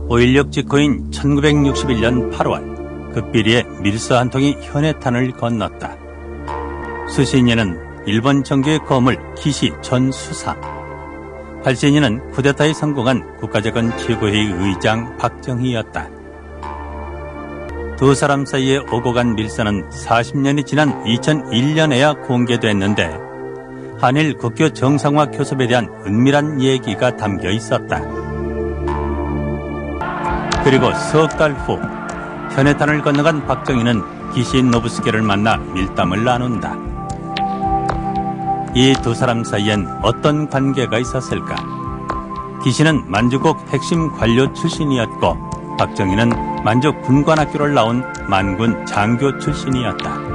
5.16 직후인 1961년 8월 극비리에 밀서 한 통이 현해탄을 건넜다. 수신인은 일본 정규의 거물 기시 전 수상, 발신인은 쿠데타에 성공한 국가재건 최고회의 의장 박정희였다. 두 사람 사이에 오고 간 밀서는 40년이 지난 2001년에야 공개됐는데 한일 국교 정상화 교섭에 대한 은밀한 얘기가 담겨 있었다. 그리고 석 달 후 현해탄을 건너간 박정희는 기시 노부스케를 만나 밀담을 나눈다. 이 두 사람 사이엔 어떤 관계가 있었을까? 기시는 만주국 핵심 관료 출신이었고 박정희는 만주 군관학교를 나온 만군 장교 출신이었다.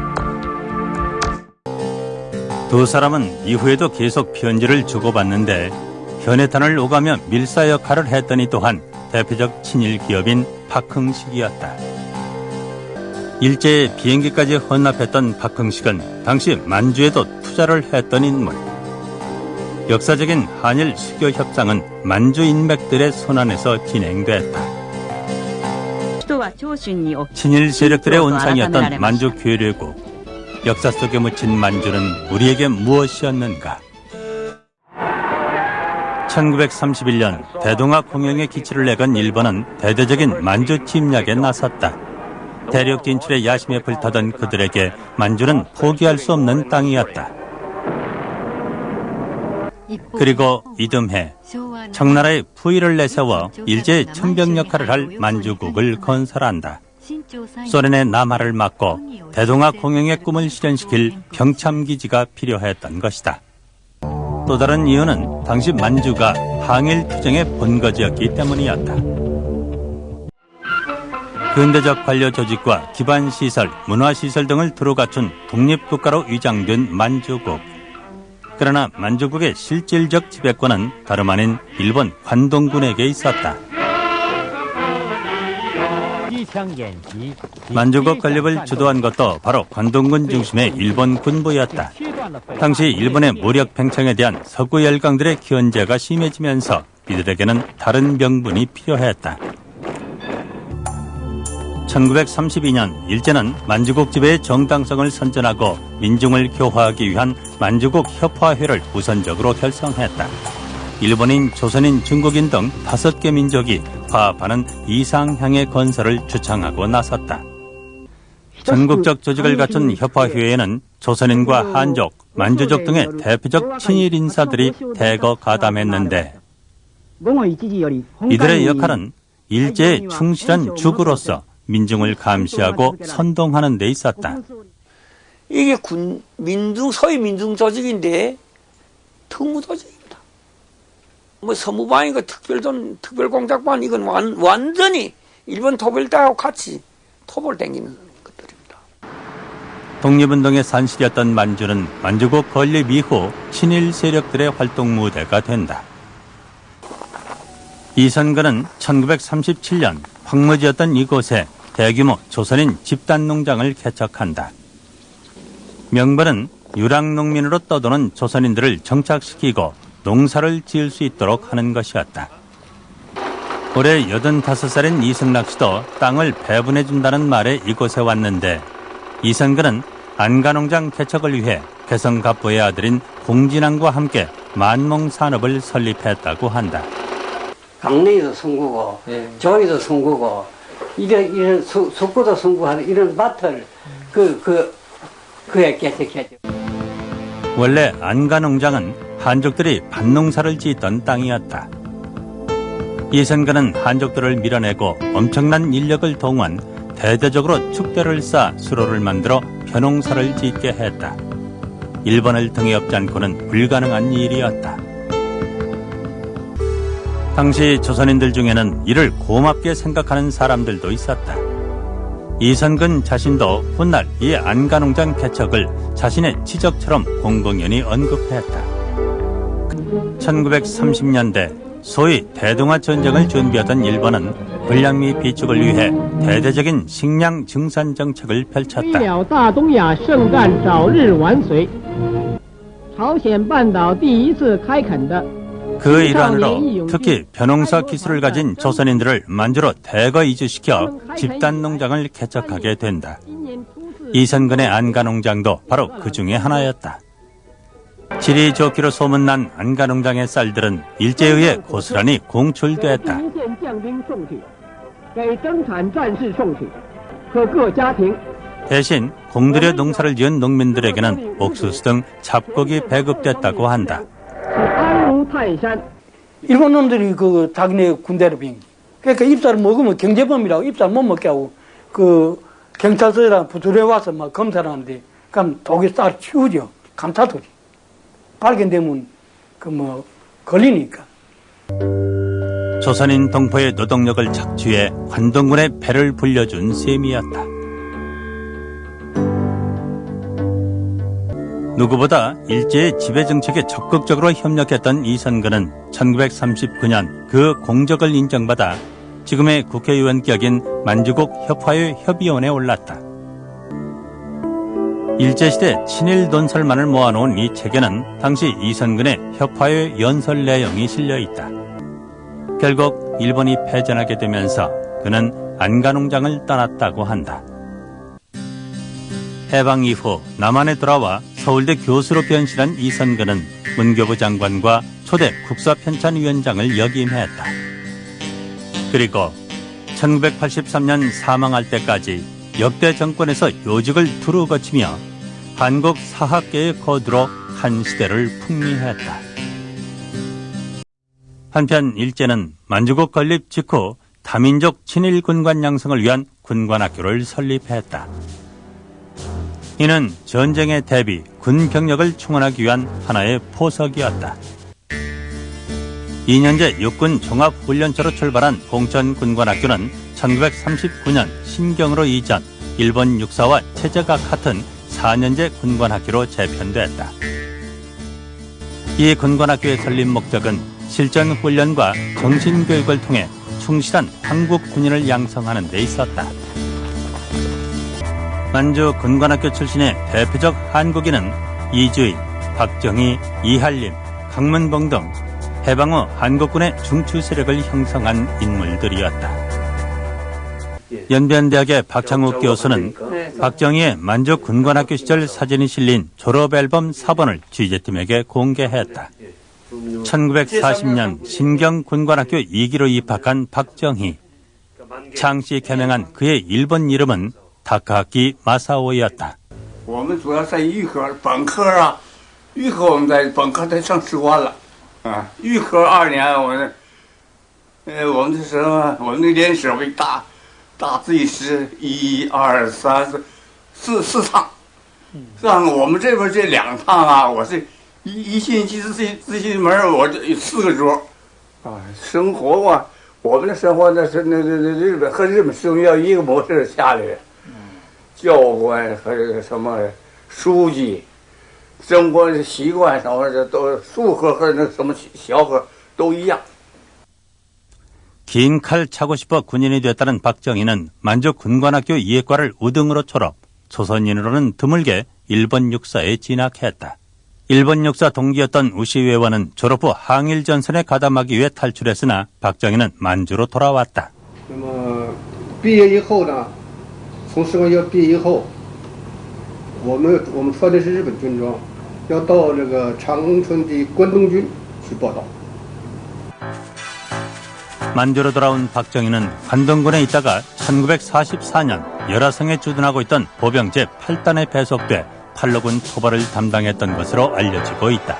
두 사람은 이후에도 계속 편지를 주고받는데 현해탄을 오가며 밀사 역할을 했더니 또한 대표적 친일 기업인 박흥식이었다. 일제에 비행기까지 헌납했던 박흥식은 당시 만주에도 투자를 했던 인물. 역사적인 한일 수교 협상은 만주 인맥들의 손안에서 진행됐다. 친일 세력들의 온상이었던 만주 괴뢰국. 역사 속에 묻힌 만주는 우리에게 무엇이었는가? 1931년 대동아 공영의 기치를 내건 일본은 대대적인 만주 침략에 나섰다. 대륙 진출의 야심에 불타던 그들에게 만주는 포기할 수 없는 땅이었다. 그리고 이듬해 청나라의 부의를 내세워 일제의 천병 역할을 할 만주국을 건설한다. 소련의 남하를 막고 대동아 공영의 꿈을 실현시킬 병참기지가 필요했던 것이다. 또 다른 이유는 당시 만주가 항일 투쟁의 본거지였기 때문이었다. 근대적 관료 조직과 기반시설, 문화시설 등을 두루 갖춘 독립국가로 위장된 만주국. 그러나 만주국의 실질적 지배권은 다름 아닌 일본 관동군에게 있었다. 만주국 건립을 주도한 것도 바로 관동군 중심의 일본 군부였다. 당시 일본의 무력 팽창에 대한 서구 열강들의 견제가 심해지면서 이들에게는 다른 명분이 필요했다. 1932년 일제는 만주국 지배의 정당성을 선전하고 민중을 교화하기 위한 만주국 협화회를 우선적으로 결성했다. 일본인, 조선인, 중국인 등 5개 민족이 화합하는 이상향의 건설을 주창하고 나섰다. 전국적 조직을 갖춘 협화회에는 조선인과 한족, 만주족 등의 대표적 친일 인사들이 대거 가담했는데 이들의 역할은 일제에 충실한 주구로서 민중을 감시하고 선동하는 데 있었다. 이게 소위 민중 조직인데 특무조직입니다. 뭐 서무반이고 특별공작반 이건 완전히 일본 토벌대하고 같이 토벌 댕기는 것들입니다. 독립운동의 산실이었던 만주는 만주국 건립 이후 친일 세력들의 활동 무대가 된다. 이선근은 1937년 황무지였던 이곳에 대규모 조선인 집단농장을 개척한다. 명분은 유랑농민으로 떠도는 조선인들을 정착시키고 농사를 지을 수 있도록 하는 것이었다. 올해 85살인 이승락 씨도 땅을 배분해준다는 말에 이곳에 왔는데 이선근은 안가농장 개척을 위해 개성갑부의 아들인 공진왕과 함께 만몽산업을 설립했다고 한다. 강릉이도 송구고 조이도 송구고 이런 속구도 송구하는 이런 밭을 그에 개척했죠. 원래 안가농장은 한족들이 밭농사를 짓던 땅이었다. 이선근은 한족들을 밀어내고 엄청난 인력을 동원, 대대적으로 축대를 쌓아 수로를 만들어 벼농사를 짓게 했다. 일본을 등에 업지 않고는 불가능한 일이었다. 당시 조선인들 중에는 이를 고맙게 생각하는 사람들도 있었다. 이선근 자신도 훗날 이 안가농장 개척을 자신의 치적처럼 공공연히 언급했다. 1930년대 소위 대동아 전쟁을 준비하던 일본은 불량미 비축을 위해 대대적인 식량 증산 정책을 펼쳤다. 그 일환으로 특히 벼농사 기술을 가진 조선인들을 만주로 대거 이주시켜 집단 농장을 개척하게 된다. 이선근의 안가농장도 바로 그 중에 하나였다. 질이 좋기로 소문난 안가농장의 쌀들은 일제에 의해 고스란히 공출됐다. 대신 공들여 농사를 지은 농민들에게는 옥수수 등 잡곡이 배급됐다고 한다. 일본 놈들이 그 자기네 군대로 비행기. 그러니까 입사를 먹으면 경제범이라고 입사를 못 먹게 하고 그 경찰서에다 부두에 와서 막 검사를 하는데 그럼 독이 싹 치우죠. 감차도지. 발견되면 그 뭐 걸리니까. 조선인 동포의 노동력을 착취해 관동군의 배를 불려준 셈이었다. 누구보다 일제의 지배 정책에 적극적으로 협력했던 이선근은 1939년 그 공적을 인정받아 지금의 국회의원 격인 만주국 협화회 협의원에 올랐다. 일제시대 친일 논설만을 모아놓은 이 책에는 당시 이선근의 협화회 연설 내용이 실려있다. 결국 일본이 패전하게 되면서 그는 안가농장을 떠났다고 한다. 해방 이후 남한에 돌아와 서울대 교수로 변신한 이선근은 문교부 장관과 초대 국사편찬위원장을 역임했다. 그리고 1983년 사망할 때까지 역대 정권에서 요직을 두루 거치며 한국 사학계의 거두로 한 시대를 풍미했다. 한편 일제는 만주국 건립 직후 다민족 친일 군관 양성을 위한 군관학교를 설립했다. 이는 전쟁에 대비 군 경력을 충원하기 위한 하나의 포석이었다. 2년제 육군 종합훈련처로 출발한 봉천군관학교는 1939년 신경으로 이전, 일본 육사와 체제가 같은 4년제 군관학교로 재편됐다. 이 군관학교의 설립 목적은 실전 훈련과 정신교육을 통해 충실한 한국 군인을 양성하는 데 있었다. 만주 군관학교 출신의 대표적 한국인은 이주희, 박정희, 이한림, 강문봉 등 해방 후 한국군의 중추 세력을 형성한 인물들이었다. 연변대학의 박창욱 교수는 박정희의 만주 군관학교 시절 사진이 실린 졸업앨범 4번을 취재팀에게 공개했다. 1940년 신경 군관학교 2기로 입학한 박정희. 창씨 개명한 그의 일본 이름은 다카키 마사오였다. 我们主要在预科本科啊，预科我们在本科才上士官了啊。预科2年，我们那时候我们那连舍为大字师1、2、3、4趟，这样我们这边这2趟啊，我是一星期自习门我这4个桌啊，生活啊，我们的生活那是那日本和日本师兄要一个模式下来的。教官和这个什么书记，生活习惯什么的都数科和那什么小科都一样。 긴 칼 차고 싶어 군인이 됐다는 박정희는 만주 군관학교 이해과를 우등으로 졸업, 조선인으로는 드물게 일본 육사에 진학했다. 일본 육사 동기였던 우시회원은 졸업 후 항일 전선에 가담하기 위해 탈출했으나 박정희는 만주로 돌아왔다. 毕业以后呢，从士官学校毕业以后，我们穿的是日本军装，要到这个长春的关东军去报道。 만주로 돌아온 박정희는 관동군에 있다가 1944년 열화성에 주둔하고 있던 보병 제8단에 배속돼 팔로군 토벌을 담당했던 것으로 알려지고 있다.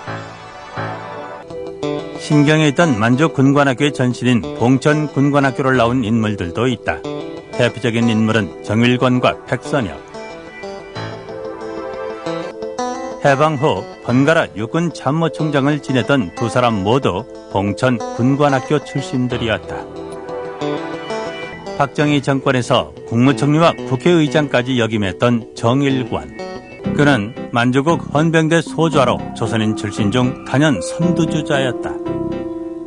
신경에 있던 만주 군관학교의 전신인 봉천 군관학교를 나온 인물들도 있다. 대표적인 인물은 정일권과 백선엽. 해방 후 번갈아 육군 참모총장을 지냈던 두 사람 모두 봉천 군관학교 출신들이었다. 박정희 정권에서 국무총리와 국회의장까지 역임했던 정일권. 그는 만주국 헌병대 소좌로 조선인 출신 중 단연 선두주자였다.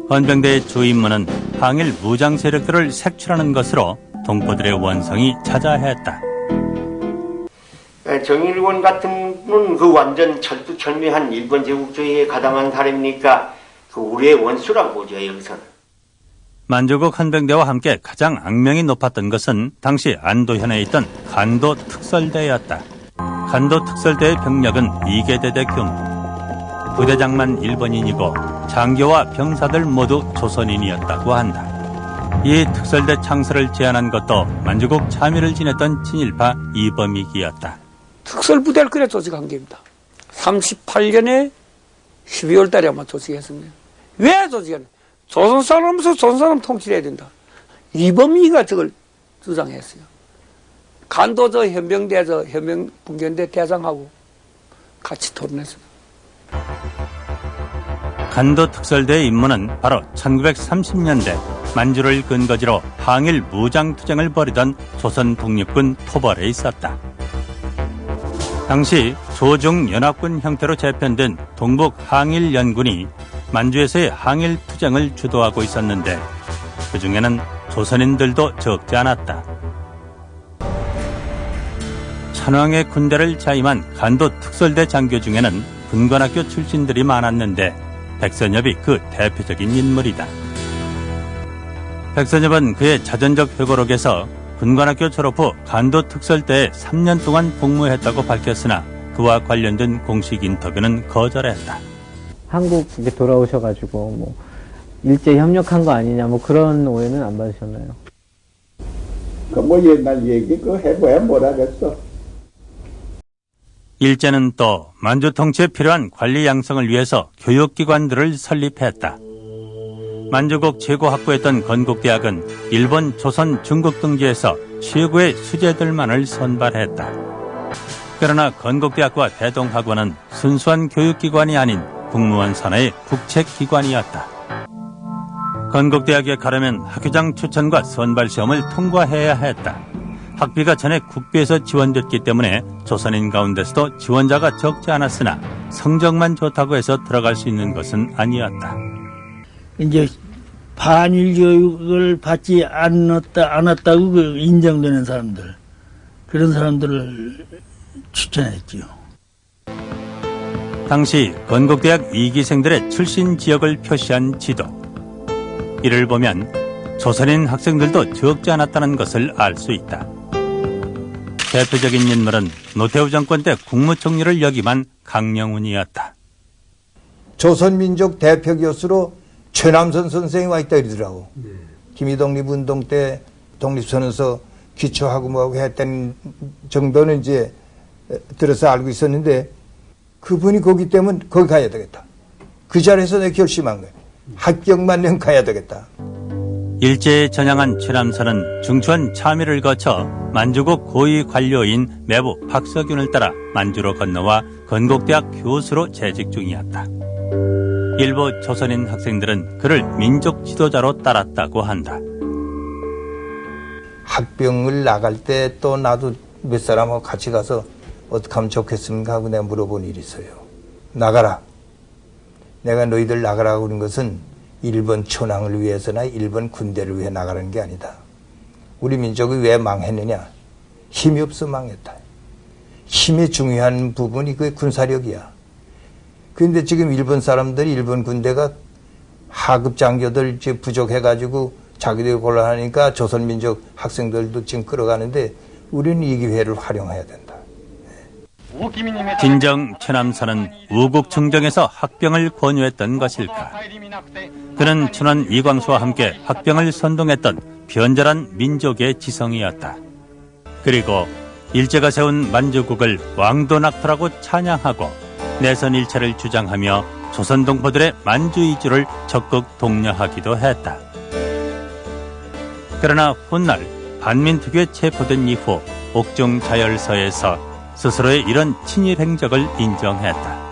헌병대의 주 임무는 항일 무장 세력들을 색출하는 것으로 동포들의 원성이 자자했다. 정일권 같은 분은 그 완전 철두철미한 일본 제국주의에 가담한 사람이니까 그 우리의 원수라고 보죠, 여기서는. 만주국 헌병대와 함께 가장 악명이 높았던 것은 당시 안도현에 있던 간도 특설대였다. 간도 특설대의 병력은 2개대대 규모. 부대장만 일본인이고 장교와 병사들 모두 조선인이었다고 한다. 이 특설대 창설을 제안한 것도 만주국 참의를 지냈던 친일파 이범익이었다. 특설부대를 그래 조직한 겁니다. 38년에 12월 달에 아마 조직했습니다. 왜 조직했냐? 조선 사람으로서 조선 사람 통치를 해야 된다. 이범희가 저걸 주장했어요. 간도 현병대 현병 분견대 대장하고 같이 토론했습니다. 간도 특설대의 임무는 바로 1930년대 만주를 근거지로 항일 무장투쟁을 벌이던 조선 독립군 토벌에 있었다. 당시 조중연합군 형태로 재편된 동북항일연군이 만주에서의 항일투쟁을 주도하고 있었는데 그중에는 조선인들도 적지 않았다. 천황의 군대를 자임한 간도 특설대 장교 중에는 군관학교 출신들이 많았는데 백선엽이 그 대표적인 인물이다. 백선엽은 그의 자전적 회고록에서 군관학교 졸업 후 간도 특설대에 3년 동안 복무했다고 밝혔으나 그와 관련된 공식 인터뷰는 거절했다. 한국에 돌아오셔가지고 뭐 일제 협력한 거 아니냐 뭐 그런 오해는 안 받으셨나요? 그 뭐 옛날 얘기 그거 해봐야 뭐라겠어. 일제는 또 만주 통치에 필요한 관리 양성을 위해서 교육기관들을 설립했다. 만주국 최고학부였던 건국대학은 일본, 조선, 중국 등지에서 최고의 수재들만을 선발했다. 그러나 건국대학과 대동학원은 순수한 교육기관이 아닌 국무원 산하의 국책기관이었다. 건국대학에 가려면 학교장 추천과 선발시험을 통과해야 했다. 학비가 전에 국비에서 지원됐기 때문에 조선인 가운데서도 지원자가 적지 않았으나 성적만 좋다고 해서 들어갈 수 있는 것은 아니었다. 이제 반일 교육을 받지 않았다고 인정되는 사람들, 그런 사람들을 추천했지요. 당시 건국대학 2기생들의 출신 지역을 표시한 지도. 이를 보면 조선인 학생들도 적지 않았다는 것을 알 수 있다. 대표적인 인물은 노태우 정권 때 국무총리를 역임한 강명훈이었다. 조선민족 대표 교수로 최남선 선생이 와 있다 이러더라고. 김희독립운동 때 독립선언서 기초하고 뭐하고 했던 정도는 이제 들어서 알고 있었는데 그분이 거기 때문에 거기 가야 되겠다. 그 자리에서 내가 결심한 거예요. 합격만 면 가야 되겠다. 일제에 전향한 최남선은 중추원 참의를 거쳐 만주국 고위 관료인 매부 박석윤을 따라 만주로 건너와 건국대학 교수로 재직 중이었다. 일부 조선인 학생들은 그를 민족 지도자로 따랐다고 한다. 학병을 나갈 때 또 나도 몇 사람하고 같이 가서 어떻게 하면 좋겠습니까 하고 내가 물어본 일이 있어요. 나가라. 내가 너희들 나가라고 그런 것은 일본 천황을 위해서나 일본 군대를 위해 나가는 게 아니다. 우리 민족이 왜 망했느냐? 힘이 없어 망했다. 힘이 중요한 부분이 그 군사력이야. 그런데 지금 일본 사람들이 일본 군대가 하급 장교들 부족해가지고 자기들이 곤란하니까 조선민족 학생들도 지금 끌어가는데 우리는 이 기회를 활용해야 된다. 진정 최남선은 우국청정에서 학병을 권유했던 것일까? 그는 춘원 이광수와 함께 학병을 선동했던 변절한 민족의 지성이었다. 그리고 일제가 세운 만주국을 왕도낙토라고 찬양하고 내선 일체를 주장하며 조선 동포들의 만주 이주를 적극 독려하기도 했다. 그러나 훗날 반민특위에 체포된 이후 옥중 자열서에서 스스로의 이런 친일 행적을 인정했다.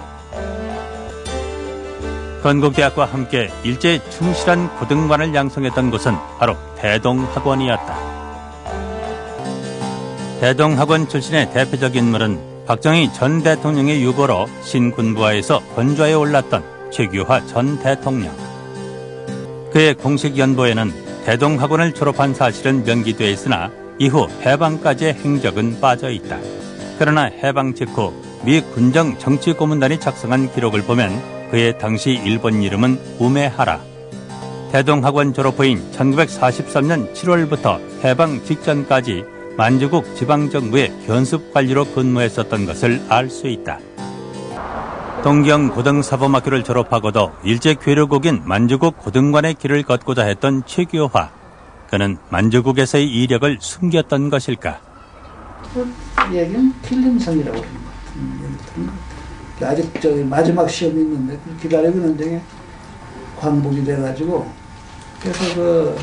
건국대학과 함께 일제에 충실한 고등관을 양성했던 곳은 바로 대동학원이었다. 대동학원 출신의 대표적인 인물은 박정희 전 대통령의 유보로 신군부하에서 권좌에 올랐던 최규하 전 대통령. 그의 공식 연보에는 대동학원을 졸업한 사실은 명기되어 있으나 이후 해방까지의 행적은 빠져있다. 그러나 해방 직후 미 군정 정치고문단이 작성한 기록을 보면 그의 당시 일본 이름은 우메하라. 대동학원 졸업 후인 1943년 7월부터 해방 직전까지 만주국 지방정부의 견습관리로 근무했었던 것을 알 수 있다. 동경 고등사범학교를 졸업하고도 일제 괴뢰국인 만주국 고등관의 길을 걷고자 했던 최규화. 그는 만주국에서의 이력을 숨겼던 것일까? 그 얘기는 틀림성이라고 그러는 것 같아요. 아직 저기 마지막 시험이 있는데 기다리고 있는 중에 광복이 돼가지고 그래서 그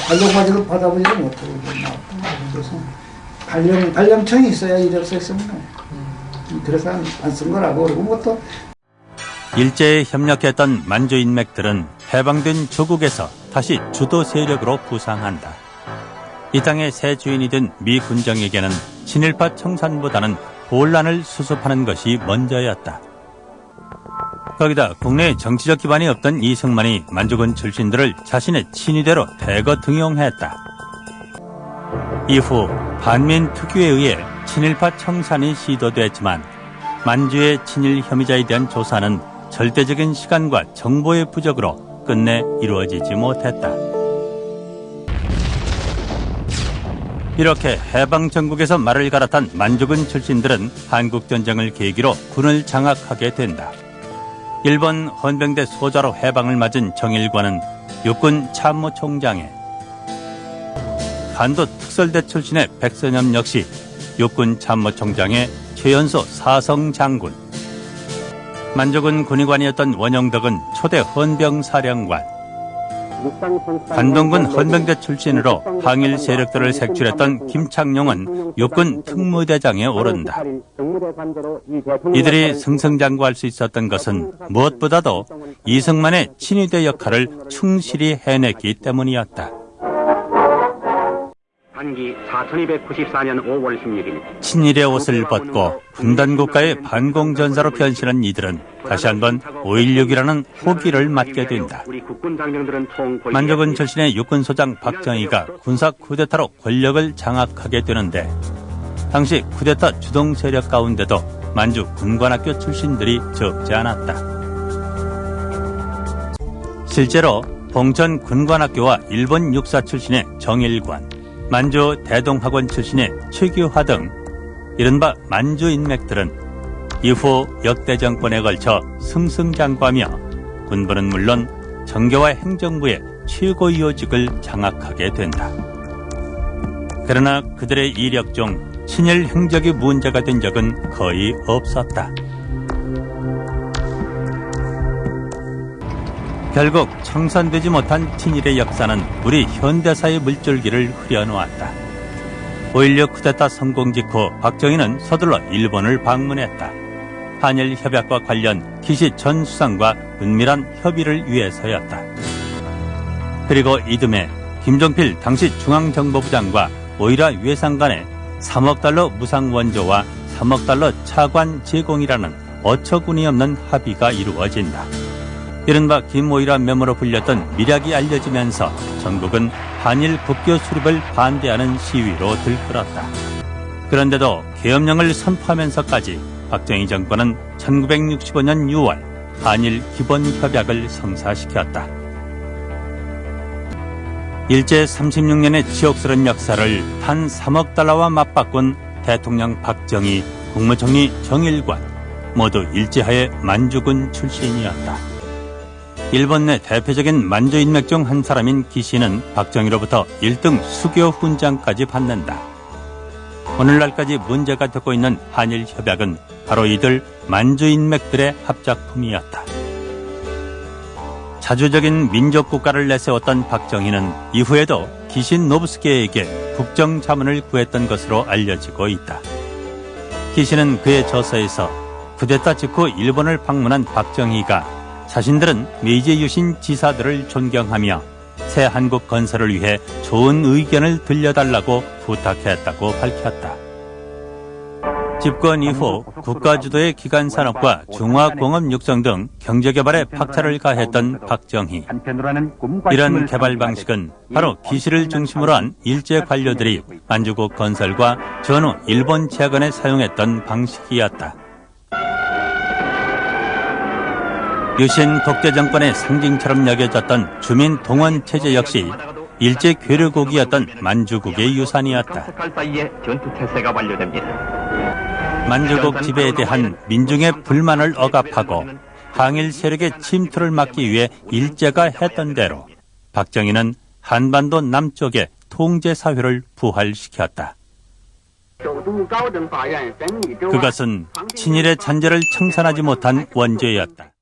발령까지도 받아보지도 못하고 나왔고 그래서 발령청이 있어야 이력서에 쓰는 거예요. 그래서 안 쓴 거라고 그러고 뭐 또 일제에 협력했던 만주 인맥들은 해방된 조국에서 다시 주도 세력으로 부상한다. 이 땅의 새 주인이 된 미 군정에게는 친일파 청산보다는 혼란을 수습하는 것이 먼저였다. 거기다 국내에 정치적 기반이 없던 이승만이 만주군 출신들을 자신의 친위대로 대거 등용했다. 이후 반민 특유에 의해 친일파 청산이 시도됐지만 만주의 친일 혐의자에 대한 조사는 절대적인 시간과 정보의 부족으로 끝내 이루어지지 못했다. 이렇게 해방 전국에서 말을 갈아탄 만주군 출신들은 한국전쟁을 계기로 군을 장악하게 된다. 일본 헌병대 소자로 해방을 맞은 정일관은 육군 참모총장에, 간도 특설대 출신의 백선엽 역시 육군 참모총장의 최연소 사성장군, 만주군 군의관이었던 원영덕은 초대 헌병사령관, 관동군 헌병대 출신으로 항일 세력들을 색출했던 김창룡은 육군 특무대장에 오른다. 이들이 승승장구할 수 있었던 것은 무엇보다도 이승만의 친위대 역할을 충실히 해냈기 때문이었다. 한기 4294년 5월 16일 친일의 옷을 벗고 분단국가의 반공전사로 변신한 이들은 다시 한번 5.16이라는 호기를 맞게 된다. 만주군 출신의 육군소장 박정희가 군사 쿠데타로 권력을 장악하게 되는데 당시 쿠데타 주동 세력 가운데도 만주 군관학교 출신들이 적지 않았다. 실제로 봉천 군관학교와 일본 육사 출신의 정일관, 만주 대동학원 출신의 최규화 등 이른바 만주 인맥들은 이후 역대 정권에 걸쳐 승승장구하며 군부는 물론 정계와 행정부의 최고 요직을 장악하게 된다. 그러나 그들의 이력 중 친일 행적이 문제가 된 적은 거의 없었다. 결국 청산되지 못한 친일의 역사는 우리 현대사의 물줄기를 흐려놓았다. 5.16 쿠데타 성공 직후 박정희는 서둘러 일본을 방문했다. 한일 협약과 관련 기시 전 수상과 은밀한 협의를 위해서였다. 그리고 이듬해 김종필 당시 중앙정보부 장과 오이라 외상 간에 3억 달러 무상 원조와 3억 달러 차관 제공이라는 어처구니 없는 합의가 이루어진다. 이른바 김오이라 메모로 불렸던 미략이 알려지면서 전국은 한일 국교 수립을 반대하는 시위로 들끓었다. 그런데도 계엄령을 선포하면서까지 박정희 정권은 1965년 6월 한일 기본협약을 성사시켰다. 일제 36년의 지옥스러운 역사를 단 3억 달러와 맞바꾼 대통령 박정희, 국무총리 정일관 모두 일제하에 만주군 출신이었다. 일본 내 대표적인 만주 인맥 중 한 사람인 기시는 박정희로부터 1등 수교 훈장까지 받는다. 오늘날까지 문제가 되고 있는 한일 협약은 바로 이들 만주 인맥들의 합작품이었다. 자주적인 민족 국가를 내세웠던 박정희는 이후에도 기신 노부스케에게 국정자문을 구했던 것으로 알려지고 있다. 기신은 그의 저서에서 쿠데타 직후 일본을 방문한 박정희가 자신들은 메이지 유신 지사들을 존경하며 새 한국 건설을 위해 좋은 의견을 들려달라고 부탁했다고 밝혔다. 집권 이후 국가주도의 기간산업과 중화공업 육성 등 경제개발에 박차를 가했던 박정희. 이런 개발 방식은 바로 기시를 중심으로 한 일제 관료들이 만주국 건설과 전후 일본 제하관에 사용했던 방식이었다. 유신 독재 정권의 상징처럼 여겨졌던 주민 동원 체제 역시 일제 괴뢰국이었던 만주국의 유산이었다. 전투태세가 완료됩니다. 만주국 지배에 대한 민중의 불만을 억압하고 항일 세력의 침투를 막기 위해 일제가 했던 대로 박정희는 한반도 남쪽에 통제사회를 부활시켰다. 그것은 친일의 잔재를 청산하지 못한 원죄였다.